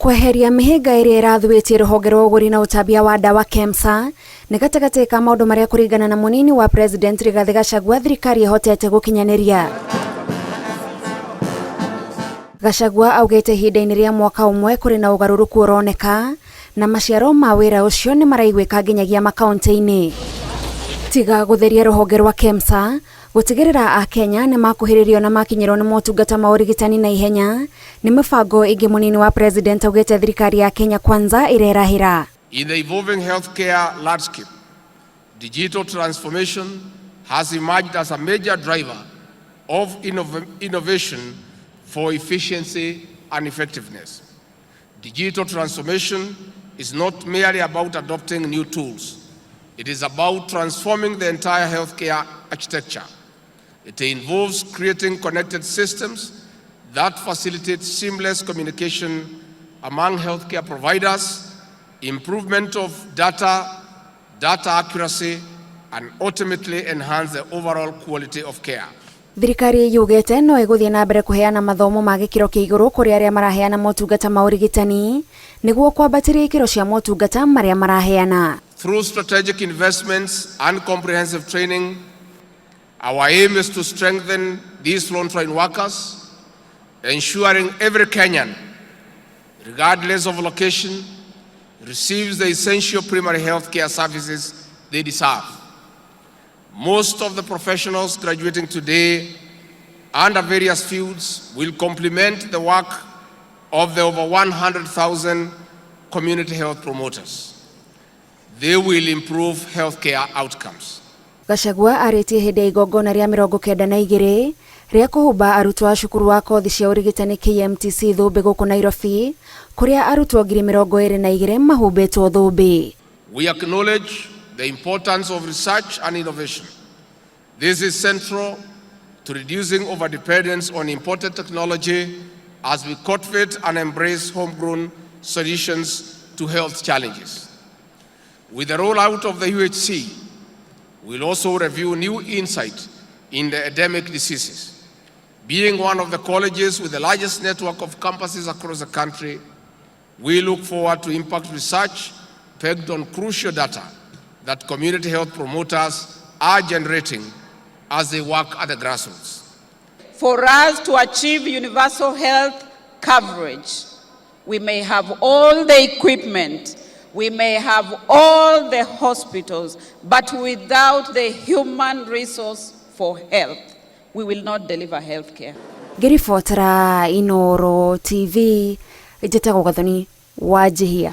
Kweheria mĩhĩnga ĩrĩa ĩrathũĩtie rũhonge rwa ũgũri na ũtambia wa ndawa KEMSA nĩ gatagatĩ ka maũndũ marĩa kũringana na mũnini wa President Rigathi Gachagua thirikari ĩhotete gũkinyanĩria. Gachagua augĩte ihinda-inĩ rĩa mwaka ũmwe kũrĩ na ũgarũrũku ũroneka na maciaro ma wĩra ũcio nĩ maraigwĩka nginyagia makaunti-inĩ. Tiga gũtheria rũhonge rwa KEMSA, gũtigĩrĩra Akenya nĩ makuhĩrĩrio na makinyĩrwo nĩ motungata ma ũrigitani na ihenya nĩ mĩbango ĩngĩ mũnini wa President augĩte thirikari ya Kenya Kwanza ĩrerahĩra. In the evolving healthcare landscape, digital transformation has emerged as a major driver of innovation for efficiency and effectiveness. Digital transformation is not merely about adopting new tools. It is about transforming the entire healthcare architecture. It involves creating connected systems that facilitate seamless communication among healthcare providers, improvement of data accuracy, and ultimately enhance the overall quality of care. Thirikari yugĩte no ĩgũthiĩ na mbere kũheana mathomo ma gĩkĩro kĩa igũrũ kũrĩ arĩa maraheana motungata ma ũrigitani nĩguo kwambatĩria ikĩro cia motungata marĩa maraheana. Through strategic investments and comprehensive training, our aim is to strengthen these frontline workers, ensuring every Kenyan, regardless of location, receives the essential primary health care services they deserve. Most of the professionals graduating today under various fields will complement the work of the over 100,000 community health promoters. They will improve healthcare outcomes. Gachagua arĩtie hĩndĩ ya igongona rĩa 92 rĩa kũhumba arutwo a cukuru wa kothi cia ũrigitani KMTC Thũmbĩ gũkũ Nairobi, kũrĩa arutwo 22,000 mahumbĩtwo thũmbĩ. We acknowledge the importance of research and innovation. This is central to reducing overdependence on imported technology as we cultivate and embrace homegrown solutions to health challenges. With the rollout of the UHC, we'll also review new insight in the endemic diseases. Being one of the colleges with the largest network of campuses across the country, we look forward to impact research pegged on crucial data that community health promoters are generating as they work at the grassroots. For us to achieve universal health coverage, we may have all the equipment, we may have all the hospitals, but without the human resource for health, we will not deliver health care. Ngĩribotera Inooro TV, njĩtagwo Gathoni Wanjihia.